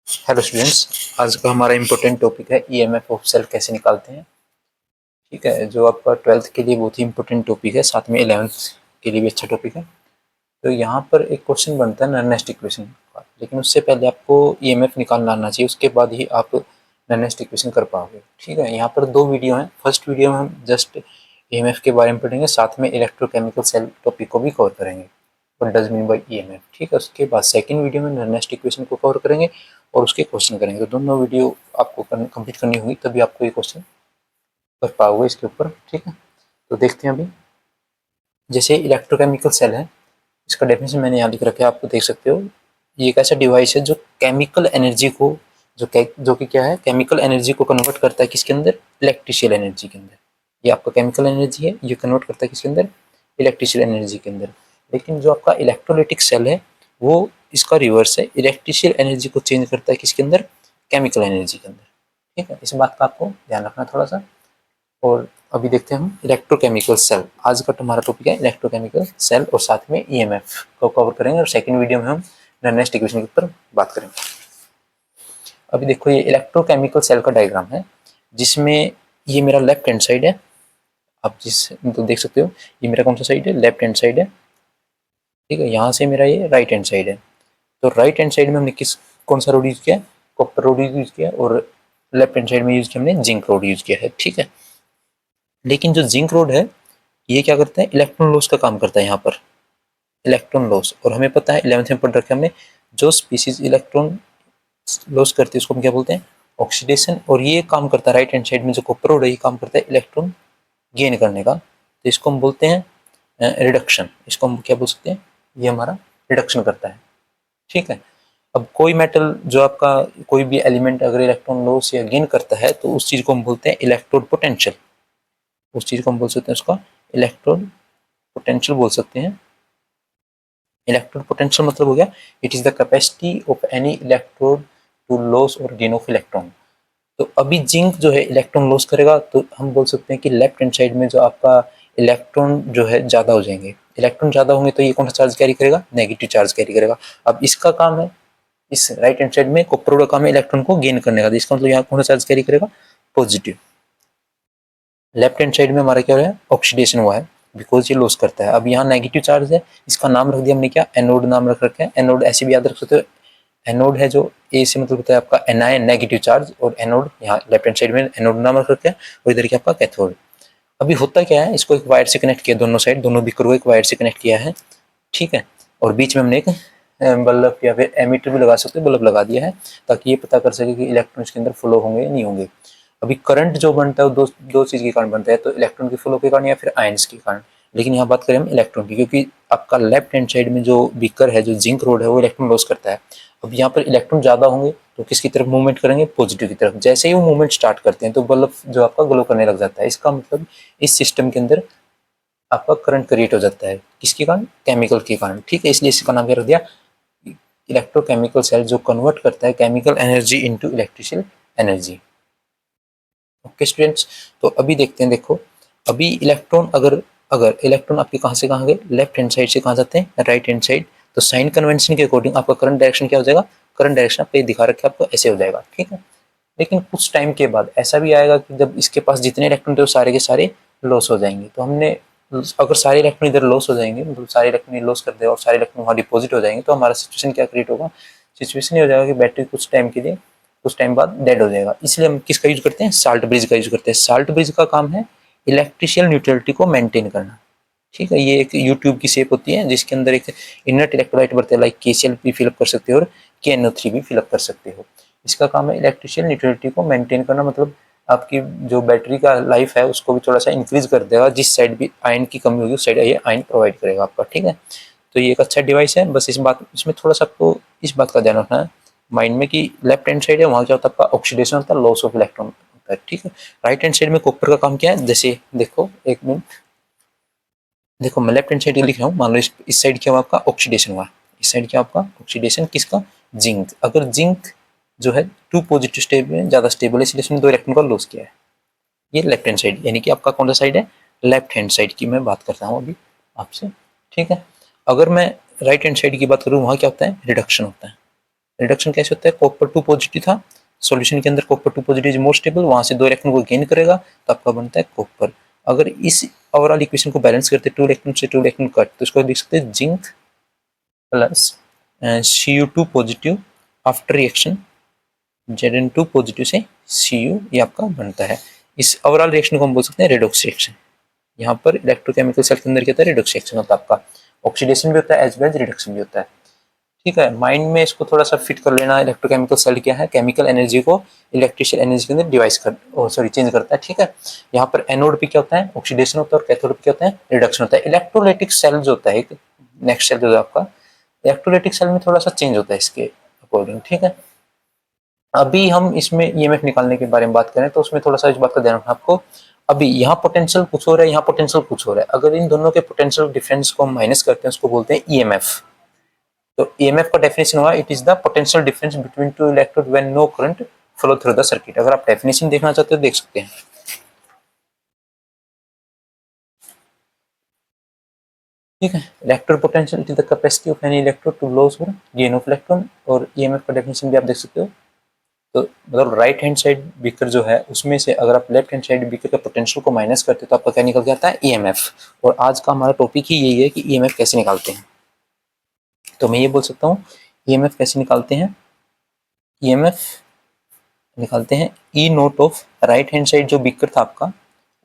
Hello students, आज का हमारा इम्पोर्टेंट टॉपिक है ईएमएफ ऑफ सेल कैसे निकालते हैं। ठीक है, जो आपका 12th के लिए बहुत ही इम्पोर्टेंट टॉपिक है, साथ में 11th के लिए भी अच्छा टॉपिक है। तो यहाँ पर एक क्वेश्चन बनता है नॉनेस्ट इक्वेशन का, लेकिन उससे पहले आपको ईएमएफ निकालना आना चाहिए, उसके बाद ही आप नॉनेस्ट इक्वेशन कर पाओगे। ठीक है, यहाँ पर दो वीडियो हैं। फर्स्ट वीडियो में हम जस्ट ईएमएफ के बारे में पढ़ेंगे, साथ में इलेक्ट्रोकेमिकल सेल टॉपिक को भी कवर करेंगे, what does mean by EMF. ठीक है, उसके बाद सेकंड वीडियो में नॉनेस्ट इक्वेशन को कवर करेंगे और उसके क्वेश्चन करेंगे। तो दोनों वीडियो आपको कंप्लीट करनी होगी, तभी आपको ये क्वेश्चन कर पाओगे इसके ऊपर। ठीक है, तो देखते हैं अभी। जैसे इलेक्ट्रोकेमिकल सेल है, इसका डेफिनेशन मैंने यहाँ लिख रखा है, आपको देख सकते हो। ये एक ऐसा डिवाइस है जो केमिकल एनर्जी को जो कि क्या है, केमिकल एनर्जी को कन्वर्ट करता है किसके अंदर, इलेक्ट्रिशियल एनर्जी के अंदर। ये आपका केमिकल एनर्जी है, ये कन्वर्ट करता है किसके अंदर, इलेक्ट्रिशियल एनर्जी के अंदर। लेकिन जो आपका इलेक्ट्रोलाइटिक सेल है वो इसका रिवर्स है, इलेक्ट्रिशियल एनर्जी को चेंज करता है किसके अंदर, केमिकल एनर्जी के अंदर। ठीक है, इस बात का आपको ध्यान रखना थोड़ा सा। और अभी देखते हैं हम इलेक्ट्रोकेमिकल सेल। आज का हमारा टॉपिक है इलेक्ट्रोकेमिकल सेल और साथ में ईएमएफ को कवर करेंगे, और सेकंड वीडियो में हम नॉनेस्ट इक्वेशन के ऊपर बात करेंगे। अभी देखो, ये इलेक्ट्रोकेमिकल सेल का डायग्राम है, जिसमें ये मेरा लेफ्ट हैंड साइड है। आप जिस तो देख सकते हो, ये मेरा कौन सा साइड है, लेफ्ट हैंड साइड है। ठीक है, यहाँ से मेरा ये राइट हैंड साइड है। तो राइट हैंड साइड में हमने कौन सा रोड यूज किया, कॉपर रोड यूज किया, और लेफ्ट हैंड साइड में यूज किया हमने जिंक रोड यूज किया है। ठीक है, लेकिन जो जिंक रोड है ये क्या करता है, इलेक्ट्रॉन लॉस का काम करता है यहाँ पर, इलेक्ट्रॉन लॉस। और हमें पता है 11th में पढ़ रखा है हमने, जो स्पीसीज इलेक्ट्रॉन लॉस करती है उसको हम क्या बोलते हैं, ऑक्सीडेशन। और ये काम करता है राइट हैंड साइड में जो कॉपर रोड है, ये काम करता है इलेक्ट्रॉन गेन करने का। तो इसको हम बोलते हैं रिडक्शन। इसको हम क्या बोल सकते हैं, ये हमारा रिडक्शन करता है। ठीक है, अब कोई मेटल जो आपका कोई भी एलिमेंट अगर इलेक्ट्रॉन लॉस या गेन करता है तो उस चीज को हम बोलते हैं इलेक्ट्रोड पोटेंशियल। उस चीज को हम बोल सकते हैं उसका इलेक्ट्रोड पोटेंशियल बोल सकते हैं। इलेक्ट्रोड पोटेंशियल मतलब हो गया, it is the capacity of any electrode to loss और गेन ऑफ इलेक्ट्रॉन। तो अभी जिंक जो है इलेक्ट्रॉन लॉस करेगा, तो हम बोल सकते हैं कि लेफ्ट हैंड साइड में जो आपका इलेक्ट्रॉन जो है ज्यादा हो जाएंगे। इलेक्ट्रॉन ज्यादा होंगे तो ये कौन सा चार्ज कैरी करेगा, नेगेटिव चार्ज कैरी करेगा। अब इसका काम है, इस राइट हैंड साइड में कॉपर का काम है इलेक्ट्रॉन को गेन करने का, तो इसका मतलब यहाँ कौन सा चार्ज कैरी करेगा, पॉजिटिव। लेफ्ट हैंड साइड में हमारा क्या हो रहा है, ऑक्सीडेशन हुआ है, बिकॉज ये लॉस करता है। अब यहाँ नेगेटिव चार्ज है, इसका नाम रख दिया हमने क्या, एनोड नाम रख रखा है। एनोड ऐसे भी याद रख सकते हो, एनोड है जो ए से मतलब होता है आपका एनआई, नेगेटिव चार्ज, और एनोड यहाँ लेफ्ट हैंड साइड में एनोड नाम रख रखा है, और इधर क्या आपका कैथोड। अभी होता क्या है, इसको एक वायर से कनेक्ट किया, दोनों साइड दोनों बिकर को एक वायर से कनेक्ट किया है। ठीक है, और बीच में हमने एक बल्ब या फिर एमीटर भी लगा सकते हैं, बल्ब लगा दिया है, ताकि ये पता कर सके कि इलेक्ट्रॉन इसके अंदर फ्लो होंगे या नहीं होंगे। अभी करंट जो बनता है वो दो दो चीज के कारण बनता है, तो इलेक्ट्रॉन के फ्लो के कारण या फिर आयंस के कारण। लेकिन यहाँ बात करें हम इलेक्ट्रॉन की, क्योंकि आपका लेफ्ट हैंड साइड में जो बीकर है, जो जिंक रोड है, वो इलेक्ट्रॉन लॉस करता है। अब यहाँ पर इलेक्ट्रॉन ज्यादा होंगे तो किसकी तरफ मूवमेंट करेंगे, पॉजिटिव की तरफ। जैसे ही वो मूवमेंट स्टार्ट करते हैं तो बल्ब जो आपका ग्लो करने लग जाता है। इसका मतलब इस सिस्टम के अंदर आपका करंट क्रिएट हो जाता है, किसके कारण, केमिकल के कारण। ठीक है, इसलिए इसका नाम क्या रख दिया, इलेक्ट्रोकेमिकल सेल, जो कन्वर्ट करता है chemical energy into electrical energy. Okay students, तो अभी देखते हैं। देखो, अभी इलेक्ट्रॉन अगर अगर इलेक्ट्रॉन आपके कहाँ से कहाँ गए, लेफ्ट हैंड साइड से कहाँ जाते हैं, राइट हैंड साइड। तो साइन कन्वेंशन के अकॉर्डिंग आपका करंट डायरेक्शन क्या हो जाएगा, करंट डायरेक्शन आपको दिखा रखा है, आपको ऐसे हो जाएगा। ठीक है, लेकिन कुछ टाइम के बाद ऐसा भी आएगा कि जब इसके पास जितने इलेक्ट्रॉन थे वो सारे के सारे लॉस हो जाएंगे। तो हमने अगर सारे इलेक्ट्रॉन इधर लॉस हो जाएंगे, मतलब सारे इलेक्ट्रॉन लॉस कर दे और सारे इलेक्ट्रॉन वहाँ डिपॉजिट हो जाएंगे, तो हमारा सिचुएशन क्या क्रिएट होगा, सिचुएशन ये हो जाएगा कि बैटरी कुछ टाइम के लिए, कुछ टाइम बाद डेड हो जाएगा। इसलिए हम किसका यूज करते हैं, साल्ट ब्रिज का यूज करते हैं। साल्ट ब्रिज का काम है इलेक्ट्रिशियल न्यूट्रलिटी को मेंटेन करना। ठीक है, ये एक यूट्यूब की शेप होती है, जिसके अंदर एक इनर्ट इलेक्ट्रोलाइट बढ़ते हैं, लाइक KCl भी फिलअप कर सकते हो और KNO3 भी फिलअप कर सकते हो। इसका काम है इलेक्ट्रिशियल न्यूट्रलिटी को मेंटेन करना, मतलब आपकी जो बैटरी का लाइफ है उसको भी थोड़ा सा इंक्रीज कर देगा। जिस साइड भी आयन की कमी होगी उस साइड ये आयन प्रोवाइड करेगा आपका। ठीक है, तो ये एक अच्छा डिवाइस है। बस इसमें थोड़ा सा आपको इस बात का ध्यान रखना है माइंड में, कि लेफ्ट हैंड साइड है वहाँ क्या होता है, आपका ऑक्सीडेशन होता है, लॉस ऑफ इलेक्ट्रॉन होता है। ठीक है, राइट हैंड साइड में कॉपर का काम क्या है, जैसे देखो एक मिनट, देखो मैं लेफ्ट हैंड साइड लिख रहा हूँ, मान लो इस साइड क्या हुआ आपका, ऑक्सीडेशन हुआ। इस साइड क्या आपका ऑक्सीडेशन, किसका, जिंक। अगर जिंक जो है टू पॉजिटिव स्टेट में ज्यादा स्टेबल है, इसलिए इसने दो इलेक्ट्रॉन का लॉस किया है। ये लेफ्ट हैंड साइड, यानी कि आपका कौन सा साइड है, लेफ्ट हैंड साइड की मैं बात करता हूँ अभी आपसे। ठीक है, अगर मैं राइट हैंड साइड की बात करूँ, वहाँ क्या होता है, रिडक्शन होता है। रिडक्शन कैसे होता है, कॉपर 2 पॉजिटिव था, सॉल्यूशन के अंदर copper 2 positive is more stable, वहां से 2 इलेक्ट्रॉन को गेन करेगा तो आपका बनता है कॉपर। अगर इस ओवरऑल इक्वेशन को बैलेंस करते 2 इलेक्ट्रॉन से 2 इलेक्ट्रॉन कट, तो इसको लिख सकते हैं zinc plus Cu2 positive after reaction Zn2 positive से Cu, ये आपका बनता है। इस ओवरऑल रिएक्शन को हम बोल सकते हैं रेडॉक्स रिएक्शन। यहाँ पर इलेक्ट्रोकेमिकल सेल के अंदर क्या होता है, रिडक्शन रिएक्शन होता है आपका, ऑक्सीडेशन भी होता है एज वेल एज रिडक्शन भी होता है। ठीक है, माइंड में इसको थोड़ा सा फिट कर लेना, इलेक्ट्रोकेमिकल सेल क्या है, केमिकल एनर्जी को इलेक्ट्रिकल एनर्जी के अंदर डिवाइस कर चेंज करता है। ठीक है, यहाँ पर एनोड पे क्या होता है, ऑक्सीडेशन होता है, और कैथोड पे क्या होता है, रिडक्शन होता है। इलेक्ट्रोलाइटिक सेल जो होता है, नेक्स्ट सेल जो है आपका इलेक्ट्रोलाइटिक सेल में थोड़ा सा चेंज होता है इसके अकॉर्डिंग। ठीक है, अभी हम इसमें ईएमएफ निकालने के बारे में बात करें तो उसमें थोड़ा सा इस बात का ध्यान रखना आपको। अभी यहाँ पोटेंशियल कुछ हो रहा है, यहाँ पोटेंशियल कुछ हो रहा है, अगर इन दोनों के पोटेंशियल डिफरेंस को हम माइनस करते हैं उसको बोलते हैं ईएमएफ। तो ईएमएफ का डेफिनेशन हुआ it is the potential difference between two electrode when no current flow through the circuit. अगर आप डेफिनेशन देखना चाहते हो देख सकते हैं। ठीक है, electrode potential it is the capacity of any electrode to loss और गेन ऑफ इलेक्ट्रॉन, और ईएमएफ का डेफिनेशन भी आप देख सकते हो। तो मतलब राइट हैंड साइड बीकर जो है उसमें से अगर आप लेफ्ट हैंड साइड बीकर के पोटेंशियल को माइनस करते हो तो आपका क्या निकल के आता है, ईएमएफ। और आज का हमारा टॉपिक ही यही है कि ईएमएफ कैसे निकालते हैं। तो मैं ये बोल सकता हूँ ईएमएफ कैसे निकालते हैं, ईएमएफ निकालते हैं E naught of right hand side जो बीकर था आपका,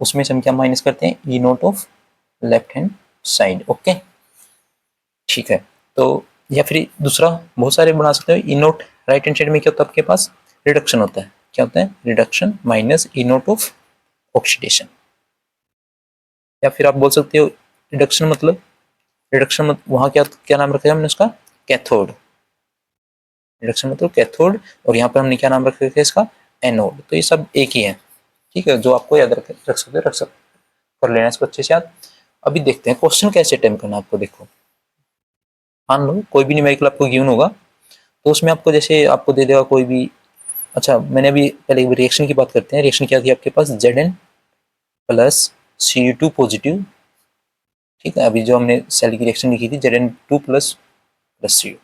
उसमें से हम क्या माइनस करते हैं, E naught of left hand side. Okay, ठीक है। तो या फिर दूसरा बहुत सारे बना सकते हो, ई नोट राइट हैंड साइड में क्या होता है आपके पास, रिडक्शन होता है, क्या होता है, reduction minus E naught of oxidation. या फिर आप बोल सकते हो रिडक्शन मतलब वहां क्या क्या नाम रखा है हमने उसका, कैथोड। रिडक्शन मतलब कैथोड, और यहाँ पर हमने क्या नाम रखा है इसका, एनोड। तो ये सब एक ही है। ठीक है, जो आपको याद रख सकते कर लेना इसको अच्छे से याद। अभी देखते हैं क्वेश्चन कैसे अटेम्प्ट करना आपको। देखो मान लो कोई भी न्यूमेरिकल आपको गिवन होगा, तो उसमें आपको जैसे आपको दे देगा कोई भी, अच्छा मैंने अभी पहले रिएक्शन की बात करते हैं। रिएक्शन क्या थी आपके पास, Zn प्लस Cu2 पॉजिटिव। ठीक है, अभी जो हमने सेल की रिएक्शन लिखी थी Zn2 प्लस Cu।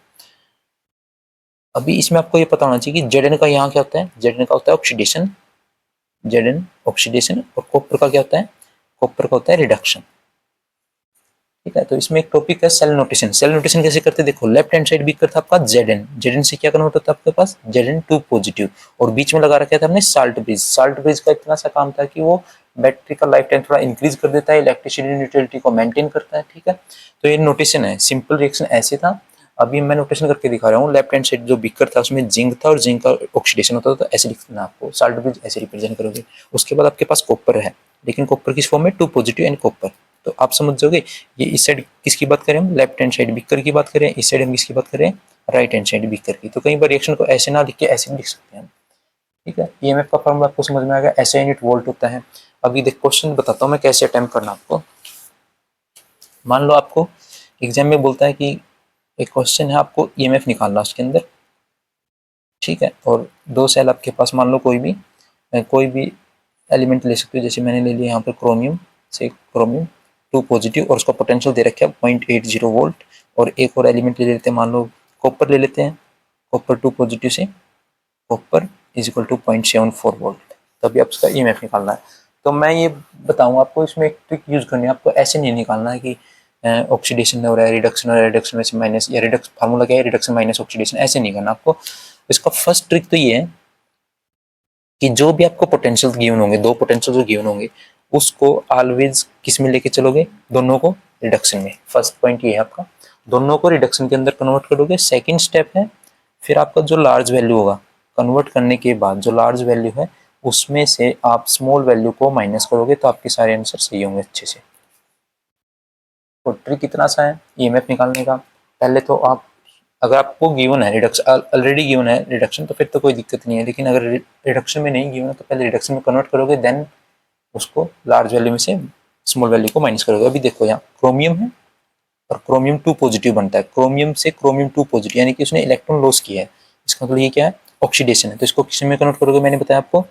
अभी इसमें आपको ये पता होना चाहिए कि Zn का यहाँ क्या होता है, Zn का होता है ऑक्सीडेशन, Zn ऑक्सीडेशन, और कॉपर का क्या होता है, कॉपर का होता है रिडक्शन। ठीक है, तो इसमें एक टॉपिक है सेल नोटेशन। सेल नोटेशन कैसे करते हैं, देखो लेफ्ट हैंड साइड बीकर था आपका Zn से क्या कन्वर्ट होता है आपके पास, Zn2 पॉजिटिव, और बीच में लगा रखा था हमने साल्ट ब्रिज। साल्ट ब्रिज का इतना सा काम था कि वो बैटरी का लाइफ टाइम थोड़ा इंक्रीज कर देता है, इलेक्ट्रिसिटी न्यूट्रलिटी को मेंटेन करता है। ठीक है, तो ये नोटेशन है, सिंपल रिएक्शन ऐसे था। अभी मैं नोटेशन करके दिखा रहा हूँ। लेफ्ट हैंड साइड जो बीकर था उसमें जिंक था, और जिंक का ऑक्सीडेशन होता था, तो ऐसे लिखना आपको, साल्ट ब्रिज ऐसे रिप्रेजेंट करोगे। उसके बाद आपके पास कॉपर है, लेकिन कॉपर किस फॉर्म में, 2 पॉजिटिव एंड कॉपर। तो आप समझ जाओगे ये इस साइड किसकी बात करें हम, लेफ्ट हैंड साइड बीकर की बात करें, इस साइड हम किसकी बात करें, राइट हैंड साइड बीकर की। तो कई बार रिएक्शन को ऐसे ना लिख के ऐसे भी लिख सकते हैं। ठीक है, ईएमएफ का फॉर्मूला आपको समझ में आ गया, ऐसे यूनिट वोल्ट होता है। अभी देख क्वेश्चन बताता हूँ मैं कैसे अटेम्प्ट करना आपको। मान लो आपको एग्जाम में बोलता है कि एक क्वेश्चन है, आपको ईएमएफ निकालना उसके अंदर। ठीक है, और 2 सेल आपके पास, मान लो कोई भी एलिमेंट ले सकते हो, जैसे मैंने ले लिया यहाँ पर क्रोमियम से, क्रोमियम 2 पॉजिटिव, और उसका पोटेंशियल दे रखा है 0.80 वोल्ट। और एक और एलिमेंट ले लेते हैं, मान लो कॉपर ले लेते हैं, कॉपर 2 पॉजिटिव से copper is equal to 0.74 volt. तभी आप उसका ईएमएफ निकालना है। तो मैं ये बताऊँ आपको, इसमें एक ट्रिक यूज करनी है आपको। ऐसे नहीं निकालना है कि ऑक्सीडेशन हो रहा है, रिडक्शन हो रहा है, रिडक्शन में से माइनस, या रिडक्स फार्मूला क्या है, रिडक्शन माइनस ऑक्सीडेशन, ऐसे नहीं करना आपको। इसका फर्स्ट ट्रिक तो ये है कि जो भी आपको पोटेंशियल गिवन होंगे, 2 पोटेंशियल जो गिवन होंगे, उसको ऑलवेज किस में लेके चलोगे, दोनों को रिडक्शन में। फर्स्ट पॉइंट ये है आपका, दोनों को रिडक्शन के अंदर कन्वर्ट करोगे। सेकंड स्टेप है फिर आपका जो लार्ज वैल्यू होगा, कन्वर्ट करने के बाद जो लार्ज वैल्यू है उसमें से आप स्मॉल वैल्यू को माइनस करोगे, तो आपके सारे आंसर सही होंगे अच्छे से। तो ट्रिक कितना सा है ईएमएफ निकालने का। पहले तो आप, अगर आपको गिवन है रिडक्शन, ऑलरेडी गिवन है रिडक्शन, तो फिर तो कोई दिक्कत नहीं है। लेकिन अगर रिडक्शन में नहीं गिवन है तो पहले रिडक्शन में कन्वर्ट करोगे, देन उसको लार्ज वैल्यू में से स्मॉल वैल्यू को माइनस करोगे। अभी देखो यहाँ क्रोमियम है और क्रोमियम 2 पॉजिटिव बनता है, क्रोमियम से क्रोमियम 2 पॉजिटिव, यानी कि उसने इलेक्ट्रॉन लॉस किया है। इसका मतलब ये क्या है, ऑक्सीडेशन है। तो इसको किस में कन्वर्ट करोगे, मैंने बताया आपको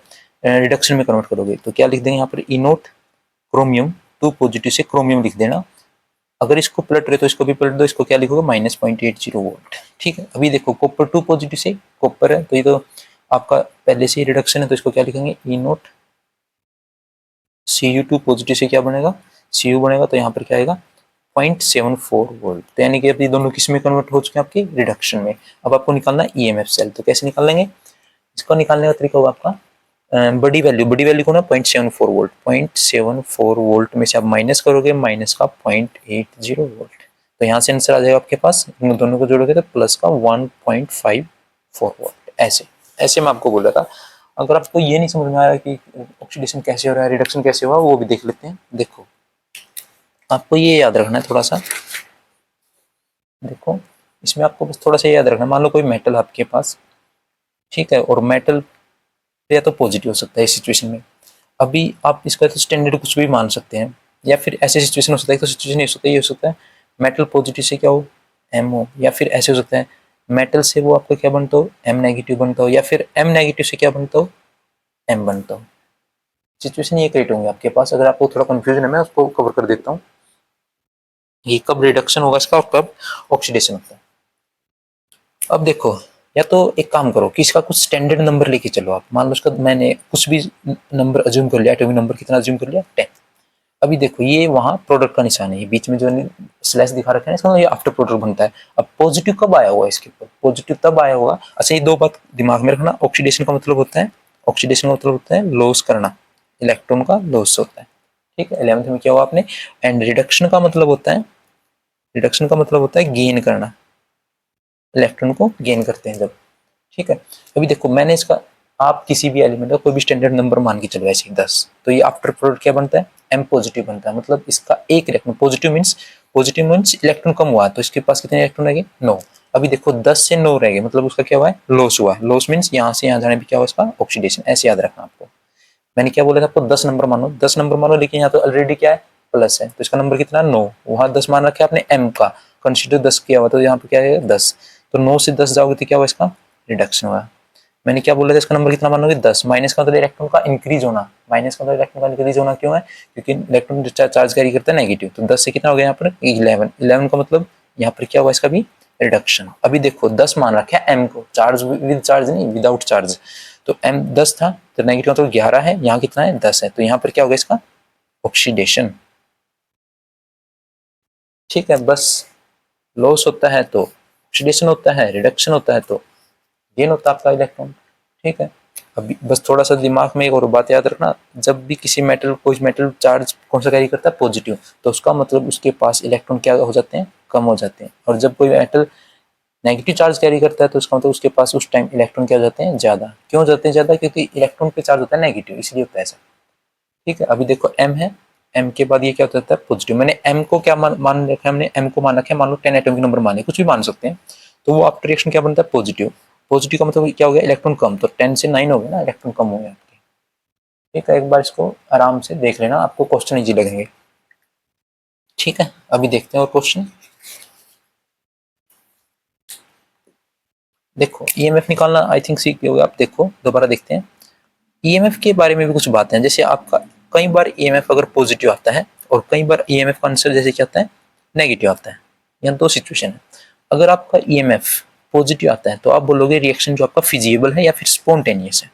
रिडक्शन में कन्वर्ट करोगे। तो क्या लिख देंगे यहाँ पर, ई नोट क्रोमियम 2 पॉजिटिव से क्रोमियम लिख देना, अगर इसको पलट रहे तो इसको भी पलट दो, इसको क्या लिखोगे -0.80 वोल्ट। ठीक है, अभी देखो कॉपर 2 पॉजिटिव से कॉपर है तो ये तो आपका पहले से ही रिडक्शन है, तो इसको क्या लिखेंगे E0। Cu2 पॉजिटिव से क्या बनेगा Cu बनेगा, तो यहाँ पर क्या आएगा 0.74 वोल्ट। तो यानी कि अब ये दोनों किस में कन्वर्ट हो चुके हैं आपकी रिडक्शन में। अब आपको निकालना है EMF सेल, तो कैसे निकाल लेंगे इसको? निकालने का तरीका होगा आपका बड़ी वैल्यू को ना 0.74 वोल्ट, 0.74 वोल्ट में से आप माइनस करोगे माइनस का 0.80 वोल्ट, तो यहाँ से आंसर आ जाएगा आपके पास। इन दोनों को जोड़ोगे तो प्लस का 1.54 वोल्ट। ऐसे ऐसे मैं आपको बोल रहा था। अगर आपको ये नहीं समझ में आ रहा है कि ऑक्सीडेशन कैसे हो रहा है, रिडक्शन कैसे हुआ, वो भी देख लेते हैं। देखो आपको ये याद रखना है थोड़ा सा, देखो इसमें आपको बस थोड़ा सा याद रखना है। मान लो कोई मेटल आपके पास, ठीक है, और मेटल या तो पॉजिटिव हो सकता है इस सिचुएशन में। अभी आप इसका तो स्टैंडर्ड कुछ भी मान सकते हैं, या फिर ऐसे सिचुएशन हो सकता है, तो सिचुएशन ये हो सकता है, ये हो सकता है मेटल पॉजिटिव से क्या हो M हो, या फिर ऐसे हो सकता है मेटल से वो आपका क्या बनता हो M नेगेटिव बनता हो, या फिर M नेगेटिव से क्या बनता हो M बनता हो। सिचुएशन ये क्रिएट होंगे आपके पास। अगर आपको थोड़ा कंफ्यूजन है मैं उसको कवर कर देता हूँ। ये कब रिडक्शन होगा इसका और कब ऑक्सीडेशन होता है। अब देखो, या तो एक काम करो कि इसका कुछ स्टैंडर्ड नंबर लेके चलो आप। मान लो उसका मैंने कुछ भी नंबर अज्यूम कर लिया, एटॉमिक नंबर कितना अज्यूम कर लिया 10। अभी देखो ये वहाँ प्रोडक्ट का निशान है, ये बीच में जो स्लैश दिखा रखा है इसका ये आफ्टर प्रोडक्ट बनता है। अब पॉजिटिव कब आया हुआ इसके ऊपर? पॉजिटिव तब आया होगा। अच्छा ये दो बात दिमाग में रखना, ऑक्सीडेशन का मतलब होता है, ऑक्सीडेशन का मतलब होता है लॉस करना, इलेक्ट्रॉन का लॉस होता है। ठीक है, 11th में क्या हुआ आपने। एंड रिडक्शन का मतलब होता है, रिडक्शन का मतलब होता है गेन करना, इलेक्ट्रॉन को गेन करते हैं जब। ठीक है, अभी देखो मैंने इसका, आप किसी भी एलिमेंट का कोई भी स्टैंडर्ड नंबर मान के चलो ऐसे 10, तो ये आफ्टर प्रोडक्ट क्या बनता है M पॉजिटिव बनता है। मतलब इसका एक इलेक्ट्रॉन पॉजिटिव मीन्स इलेक्ट्रॉन कम हुआ, तो इसके पास कितने इलेक्ट्रॉन रह गए 9। अभी देखो 10 से 9 रह गए, मतलब उसका क्या हुआ है लॉस हुआ। लॉस मीन्स यहाँ से यहाँ जाने पर क्या हुआ इसका ऑक्सीडेशन। ऐसे याद रखना आपको। मैंने क्या बोला था आपको 10 नंबर मानो, 10 नंबर मानो, लेकिन यहाँ तो ऑलरेडी क्या है प्लस है, तो इसका नंबर कितना 9। वहाँ 10 मान रखा है आपने M का, कंसिडर 10 किया हुआ, तो यहाँ पे क्या है 10। तो 9 से 10 जाओगे तो क्या हुआ इसका रिडक्शन हुआ। मैंने क्या बोला था इसका नंबर कितना मानोगे 10। माइनस का मतलब इलेक्ट्रॉन का इंक्रीज होना, माइनस का मतलब इलेक्ट्रॉन का इंक्रीज होना क्यों है, क्योंकि इलेक्ट्रॉन चार्ज कैरी करता है नेगेटिव। तो 10 से कितना हो गया यहाँ पर 11, 11 का मतलब यहाँ पर क्या हुआ इसका भी रिडक्शन। अभी देखो 10 मान रखा है M को, चार्ज विद चार्ज नहीं विदाउट चार्ज, तो M 10 था तो नेगेटिव मतलब 11 है, यहाँ कितना है 10 है, तो यहाँ पर क्या होगा इसका ऑक्सीडेशन। ठीक है, बस लॉस होता है तो ऑक्सीडेशन होता है, रिडक्शन होता है तो गेन होता है आपका इलेक्ट्रॉन। ठीक है, अभी बस थोड़ा सा दिमाग में एक और बात याद रखना, जब भी किसी मेटल कोई मेटल चार्ज कौन सा कैरी करता है पॉजिटिव, तो उसका मतलब उसके पास इलेक्ट्रॉन क्या हो जाते हैं कम हो जाते हैं। और जब कोई मेटल नेगेटिव चार्ज कैरी करता है तो उसका मतलब उसके पास उस टाइम इलेक्ट्रॉन क्या हो जाते हैं ज्यादा। क्यों जाते हैं ज्यादा? क्योंकि इलेक्ट्रॉन पे चार्ज होता है नेगेटिव, इसलिए होता है ऐसा। ठीक है, अभी देखो M है, M के बाद ये क्या होता है पॉजिटिव। मैंने M को क्या मान रखा है, हमने M को मान रखा है मान लो 10 एटॉमिक नंबर माने, कुछ भी मान सकते हैं, तो वो आफ्टर रिएक्शन क्या बनता है पॉजिटिव। पॉजिटिव का मतलब क्या हो गया इलेक्ट्रॉन कम, तो 10 से 9 हो गया ना, इलेक्ट्रॉन कम हो गया आपके। ठीक है, एक बार इसको आराम से देख लेना, आपको क्वेश्चन इजी लगेंगे। ठीक है, अभी देखते हैं और क्वेश्चन। देखो ईएमएफ निकालना आई थिंक सीख गए आप। देखो दोबारा देखते हैं, ईएमएफ के बारे में भी कुछ बातें हैं। जैसे आपका कई बार ईएमएफ अगर पॉजिटिव आता है और कई बार ईएमएफ का आंसर जैसे क्या आता है नेगेटिव आता है। यहाँ दो सिचुएशन है। अगर आपका ईएमएफ पॉजिटिव आता है तो आप बोलोगे रिएक्शन जो आपका फिजिबल है या फिर स्पॉन्टेनियस है।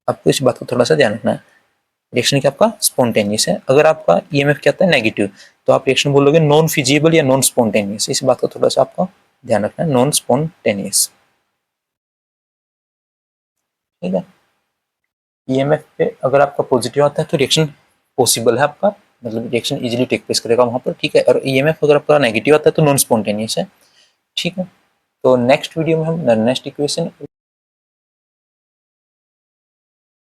आपको इस बात को थोड़ा सा ध्यान रखना है, रिएक्शन क्या आपका स्पॉन्टेनियस है। अगर आपका ईएमएफ क्या आता है नेगेटिव, तो आप रिएक्शन बोलोगे नॉन फिजिबल या नॉन स्पॉन्टेनियस। इस बात को थोड़ा सा आपको ध्यान रखना है, नॉन स्पॉन्टेनियस। ठीक है, ईएमएफ पे अगर आपका पॉजिटिव आता है तो रिएक्शन पॉसिबल है आपका, मतलब रिएक्शन इजीली टेक प्लेस करेगा वहां पर। ठीक है, और ईएमएफ अगर आपका नेगेटिव आता है तो नॉन स्पॉन्टेनियस है। ठीक है, तो नेक्स्ट वीडियो में हम नेक्स्ट इक्वेशन